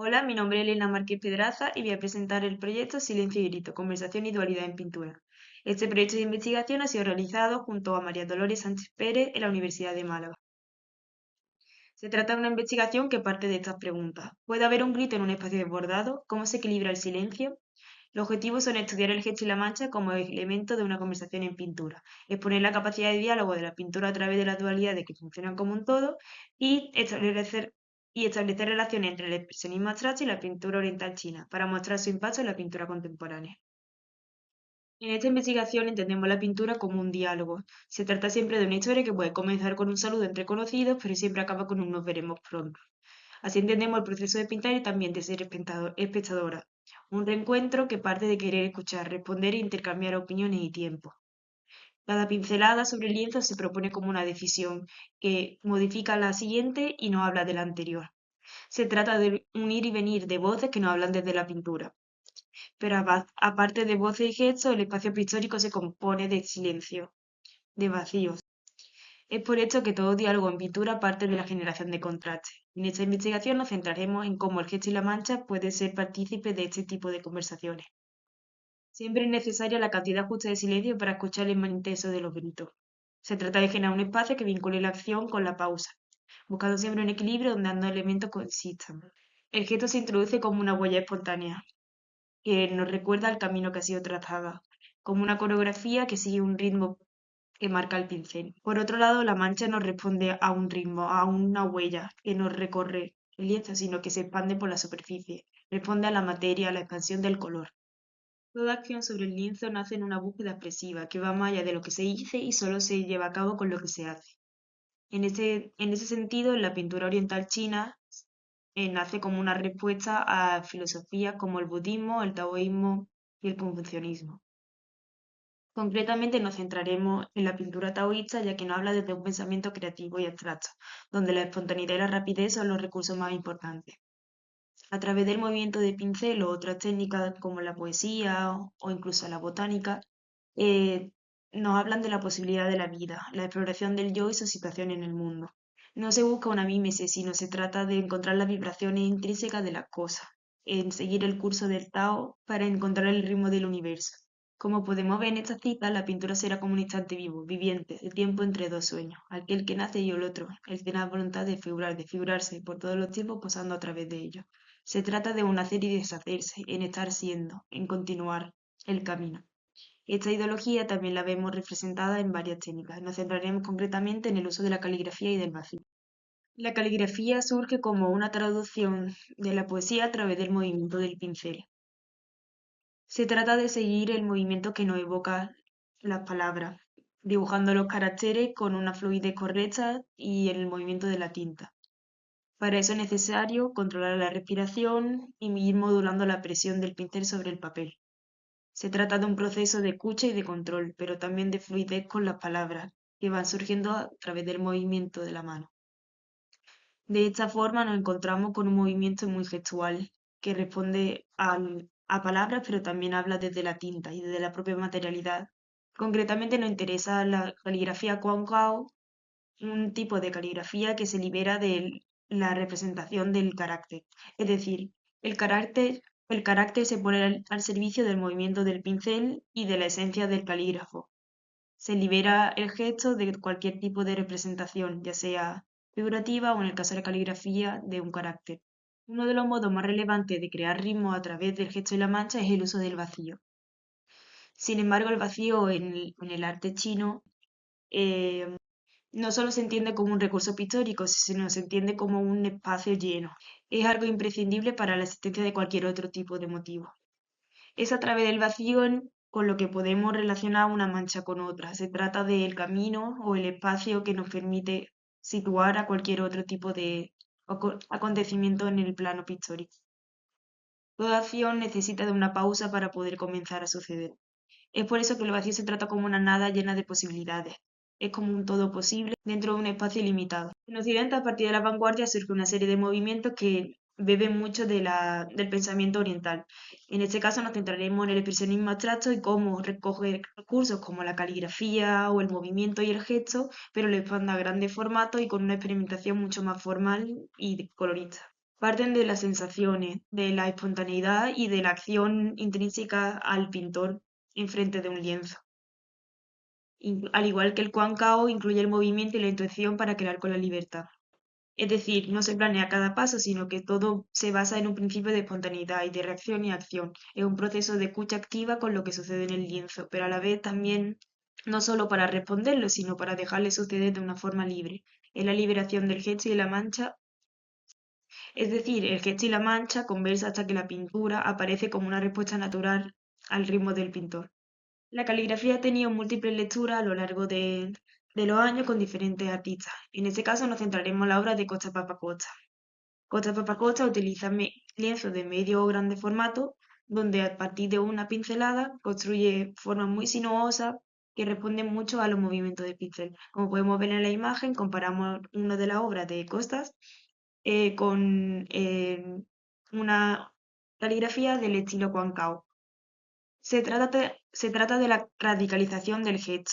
Hola, mi nombre es Elena Márquez Pedraza y voy a presentar el proyecto Silencio y Grito, Conversación y Dualidad en Pintura. Este proyecto de investigación ha sido realizado junto a María Dolores Sánchez Pérez en la Universidad de Málaga. Se trata de una investigación que parte de estas preguntas. ¿Puede haber un grito en un espacio desbordado? ¿Cómo se equilibra el silencio? Los objetivos son estudiar el gesto y la mancha como elemento de una conversación en pintura, exponer la capacidad de diálogo de la pintura a través de las dualidades que funcionan como un todo y establecer relaciones entre el expresionismo abstracto y la pintura oriental china para mostrar su impacto en la pintura contemporánea. En esta investigación entendemos la pintura como un diálogo. Se trata siempre de una historia que puede comenzar con un saludo entre conocidos, pero siempre acaba con un nos veremos pronto. Así entendemos el proceso de pintar y también de ser espectadora. Un reencuentro que parte de querer escuchar, responder e intercambiar opiniones y tiempo. Cada pincelada sobre el lienzo se propone como una decisión que modifica la siguiente y no habla de la anterior. Se trata de un ir y venir de voces que nos hablan desde la pintura. Pero aparte de voces y gestos, el espacio pictórico se compone de silencio, de vacíos. Es por esto que todo diálogo en pintura parte de la generación de contrastes. En esta investigación nos centraremos en cómo el gesto y la mancha pueden ser partícipes de este tipo de conversaciones. Siempre es necesaria la cantidad justa de silencio para escuchar el más intenso de los gritos. Se trata de generar un espacio que vincule la acción con la pausa, buscando siempre un equilibrio donde ambos elementos coexistan. El gesto se introduce como una huella espontánea, que nos recuerda el camino que ha sido trazada, como una coreografía que sigue un ritmo que marca el pincel. Por otro lado, la mancha no responde a un ritmo, a una huella que no recorre el lienzo, sino que se expande por la superficie. Responde a la materia, a la expansión del color. Toda acción sobre el lienzo nace en una búsqueda expresiva que va más allá de lo que se dice y solo se lleva a cabo con lo que se hace. En ese sentido, la pintura oriental china nace como una respuesta a filosofías como el budismo, el taoísmo y el confucianismo. Concretamente nos centraremos en la pintura taoísta, ya que nos habla desde un pensamiento creativo y abstracto, donde la espontaneidad y la rapidez son los recursos más importantes. A través del movimiento de pincel o otras técnicas como la poesía o incluso la botánica, eh, nos hablan de la posibilidad de la vida, la exploración del yo y su situación en el mundo. No se busca una mímesis, sino se trata de encontrar las vibraciones intrínsecas de las cosas, en seguir el curso del Tao para encontrar el ritmo del universo. Como podemos ver en esta cita, la pintura será como un instante vivo, viviente, de tiempo entre dos sueños, aquel que nace y el otro, el que tiene la voluntad de figurar, de figurarse por todos los tiempos pasando a través de ellos. Se trata de un hacer y deshacerse, en estar siendo, en continuar el camino. Esta ideología también la vemos representada en varias técnicas. Nos centraremos concretamente en el uso de la caligrafía y del vacío. La caligrafía surge como una traducción de la poesía a través del movimiento del pincel. Se trata de seguir el movimiento que nos evoca las palabras, dibujando los caracteres con una fluidez correcta y en el movimiento de la tinta. Para eso es necesario controlar la respiración y ir modulando la presión del pincel sobre el papel. Se trata de un proceso de escucha y de control, pero también de fluidez con las palabras, que van surgiendo a través del movimiento de la mano. De esta forma nos encontramos con un movimiento muy gestual, que responde a palabras, pero también habla desde la tinta y desde la propia materialidad. Concretamente nos interesa la caligrafía Quang Gao, un tipo de caligrafía que se libera de la representación del carácter. Es decir, el carácter se pone al servicio del movimiento del pincel y de la esencia del calígrafo. Se libera el gesto de cualquier tipo de representación, ya sea figurativa o en el caso de la caligrafía de un carácter. Uno de los modos más relevantes de crear ritmo a través del gesto y la mancha es el uso del vacío. Sin embargo, el vacío en el arte chino eh, no solo se entiende como un recurso pictórico, sino se entiende como un espacio lleno. Es algo imprescindible para la existencia de cualquier otro tipo de motivo. Es a través del vacío con lo que podemos relacionar una mancha con otra. Se trata del camino o el espacio que nos permite situar a cualquier otro tipo de acontecimiento en el plano pictórico. Toda acción necesita de una pausa para poder comenzar a suceder. Es por eso que el vacío se trata como una nada llena de posibilidades. Es como un todo posible dentro de un espacio ilimitado. En Occidente, a partir de la vanguardia, surge una serie de movimientos que beben mucho del pensamiento oriental. En este caso nos centraremos en el expresionismo abstracto y cómo recoge recursos como la caligrafía o el movimiento y el gesto, pero lo expande a grandes formatos y con una experimentación mucho más formal y colorista. Parten de las sensaciones, de la espontaneidad y de la acción intrínseca al pintor enfrente de un lienzo. Al igual que el Quan Cao, incluye el movimiento y la intuición para crear con la libertad. Es decir, no se planea cada paso, sino que todo se basa en un principio de espontaneidad y de reacción y acción. Es un proceso de escucha activa con lo que sucede en el lienzo, pero a la vez también no solo para responderlo, sino para dejarle suceder de una forma libre. Es la liberación del gesto y de la mancha, es decir, el gesto y la mancha conversa hasta que la pintura aparece como una respuesta natural al ritmo del pintor. La caligrafía ha tenido múltiples lecturas a lo largo de los años con diferentes artistas. En este caso nos centraremos en la obra de Costa Papacosta. Costa Papacosta utiliza lienzos de medio o grande formato, donde a partir de una pincelada construye formas muy sinuosas que responden mucho a los movimientos del pincel. Como podemos ver en la imagen, comparamos una de las obras de Costas con una caligrafía del estilo Quan Cao. Se trata de la radicalización del gesto.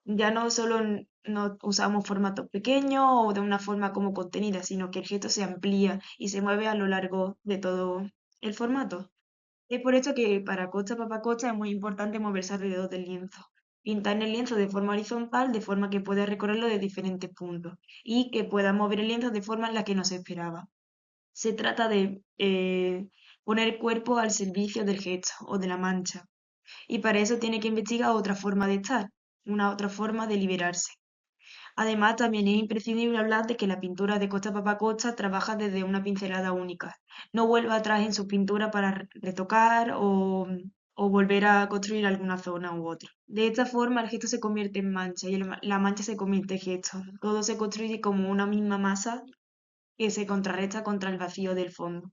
Ya no solo no usamos formatos pequeños o de una forma como contenida, sino que el gesto se amplía y se mueve a lo largo de todo el formato. Es por eso que para Costa Papacosta es muy importante moverse alrededor del lienzo. Pintar en el lienzo de forma horizontal, de forma que pueda recorrerlo de diferentes puntos y que pueda mover el lienzo de forma en la que no se esperaba. Se trata de poner cuerpo al servicio del gesto o de la mancha. Y para eso tiene que investigar otra forma de estar, una otra forma de liberarse. Además, también es imprescindible hablar de que la pintura de Costa Papacosta trabaja desde una pincelada única. No vuelve atrás en su pintura para retocar o volver a construir alguna zona u otra. De esta forma, el gesto se convierte en mancha y la mancha se convierte en gesto. Todo se construye como una misma masa que se contrarresta contra el vacío del fondo,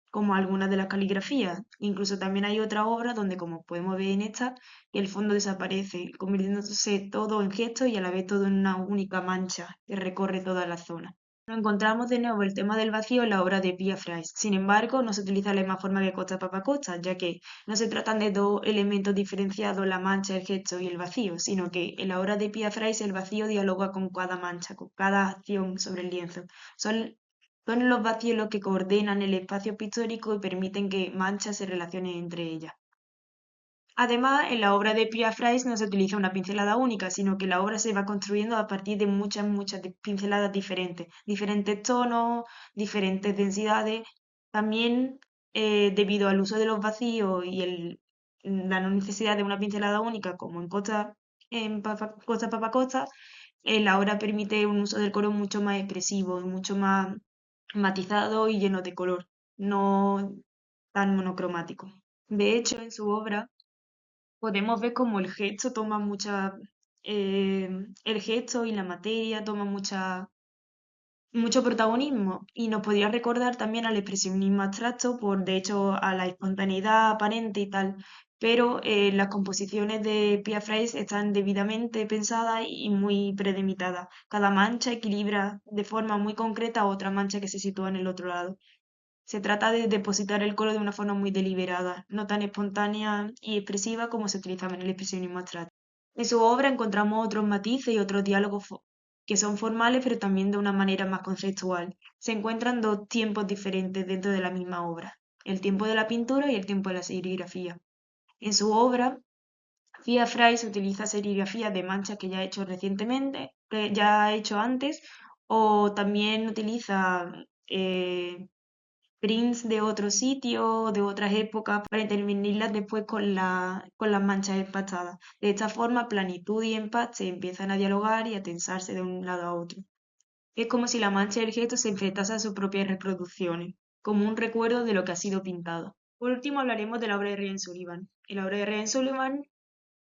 como algunas de las caligrafías. Incluso también hay otra obra donde, como podemos ver en esta, el fondo desaparece, convirtiéndose todo en gesto y a la vez todo en una única mancha que recorre toda la zona. Nos encontramos de nuevo el tema del vacío en la obra de Pia Frais. Sin embargo, no se utiliza la misma forma que Costa Papacosta, ya que no se tratan de dos elementos diferenciados, la mancha, el gesto y el vacío, sino que en la obra de Pia Frais el vacío dialoga con cada mancha, con cada acción sobre el lienzo. Son los vacíos los que coordinan el espacio pictórico y permiten que manchas se relacionen entre ellas. Además, en la obra de Pia Frais no se utiliza una pincelada única, sino que la obra se va construyendo a partir de muchas pinceladas diferentes tonos, diferentes densidades. También, debido al uso de los vacíos y la no necesidad de una pincelada única, como Costa Papacosta, la obra permite un uso del color mucho más expresivo y mucho más matizado y lleno de color, no tan monocromático. De hecho, en su obra podemos ver cómo eh, el gesto y la materia toma mucho protagonismo y nos podría recordar también al expresionismo abstracto, por de hecho a la espontaneidad aparente y tal, pero las composiciones de Pia Frais están debidamente pensadas y muy predelimitadas. Cada mancha equilibra de forma muy concreta a otra mancha que se sitúa en el otro lado. Se trata de depositar el color de una forma muy deliberada, no tan espontánea y expresiva como se utilizaba en el expresionismo abstracto. En su obra encontramos otros matices y otros diálogos que son formales, pero también de una manera más conceptual. Se encuentran dos tiempos diferentes dentro de la misma obra, el tiempo de la pintura y el tiempo de la serigrafía. En su obra, Fia Frais utiliza serigrafía de manchas que ya ha hecho recientemente, que ya ha hecho antes, o también utiliza prints de otros sitios, de otras épocas, para intervenirlas después con las manchas empastadas. De esta forma, planitud y empaste empiezan a dialogar y a tensarse de un lado a otro. Es como si la mancha del gesto se enfrentase a sus propias reproducciones, como un recuerdo de lo que ha sido pintado. Por último, hablaremos de la obra de Ryan Sullivan. En la obra de Ryan Sullivan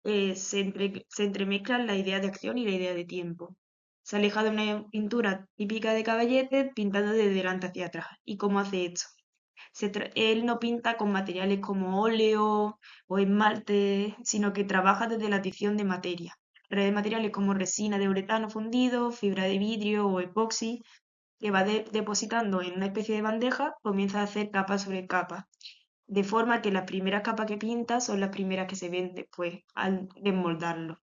se entremezclan la idea de acción y la idea de tiempo. Se aleja de una pintura típica de Caballete, pintando de delante hacia atrás. ¿Y cómo hace esto? Él no pinta con materiales como óleo o esmalte, sino que trabaja desde la adición de materia. De materiales como resina de uretano fundido, fibra de vidrio o epoxi, que va depositando en una especie de bandeja, comienza a hacer capa sobre capa, de forma que las primeras capas que pinta son las primeras que se ven después al desmoldarlo.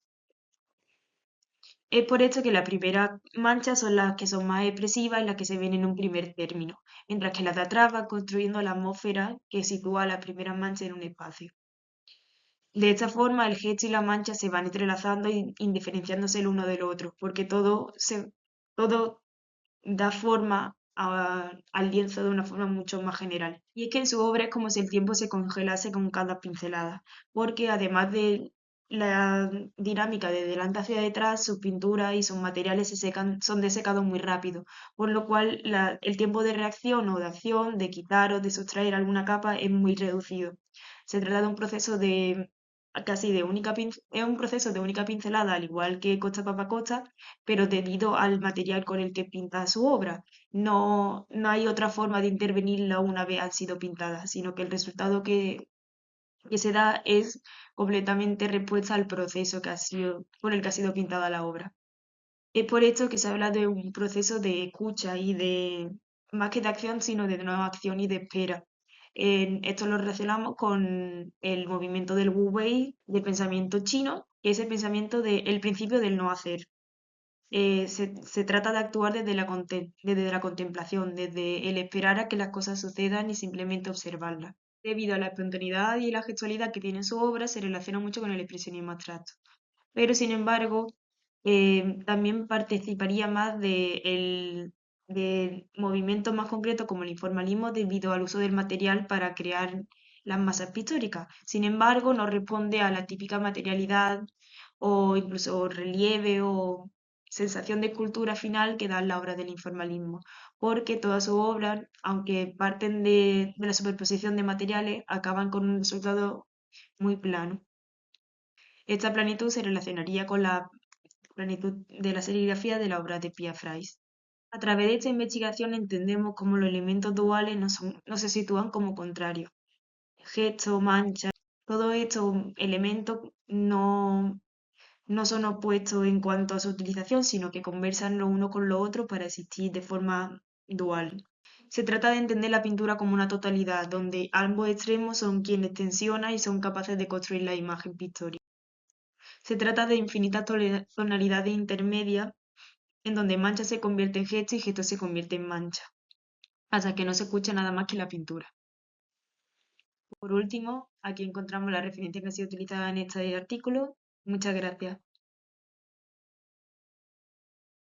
Es por esto que las primeras manchas son las que son más expresivas y las que se ven en un primer término, mientras que las de atrás van construyendo la atmósfera que sitúa las primeras manchas en un espacio. De esta forma, el gesto y la mancha se van entrelazando y indiferenciándose el uno del otro, porque todo da forma al lienzo de una forma mucho más general. Y es que en su obra es como si el tiempo se congelase con cada pincelada, porque además de la dinámica de delante hacia detrás, sus pinturas y sus materiales son desecados muy rápido, por lo cual el tiempo de reacción o de acción, de quitar o de sustraer alguna capa es muy reducido. Se trata de un proceso de casi de es un proceso de única pincelada, al igual que costa papa costa, pero debido al material con el que pinta su obra. No hay otra forma de intervenirla una vez han sido pintadas, sino que el resultado que se da es completamente respuesta al proceso por el que ha sido pintada la obra. Es por esto que se habla de un proceso de escucha y más que de acción, sino de no acción y de espera. Esto lo relacionamos con el movimiento del Wu Wei, del pensamiento chino, que es el pensamiento del principio del no hacer. Se trata de actuar desde la contemplación, desde el esperar a que las cosas sucedan y simplemente observarlas. Debido a la espontaneidad y la gestualidad que tiene su obra, se relaciona mucho con el expresionismo abstracto. Pero, sin embargo, también participaría más de movimientos más concretos como el informalismo debido al uso del material para crear las masas pictóricas. Sin embargo, no responde a la típica materialidad o incluso relieve o sensación de cultura final que da la obra del informalismo, porque todas sus obras, aunque parten de la superposición de materiales, acaban con un resultado muy plano. Esta planitud se relacionaría con la planitud de la serigrafía de la obra de Pia Frais. A través de esta investigación entendemos cómo los elementos duales no se sitúan como contrarios. Gesto, mancha, todos estos elementos no son opuestos en cuanto a su utilización, sino que conversan lo uno con lo otro para existir de forma dual. Se trata de entender la pintura como una totalidad, donde ambos extremos son quienes tensionan y son capaces de construir la imagen pictórica. Se trata de infinitas tonalidades intermedias en donde mancha se convierte en gesto y gesto se convierte en mancha, hasta que no se escucha nada más que la pintura. Por último, aquí encontramos la referencia que ha sido utilizada en este artículo. Muchas gracias.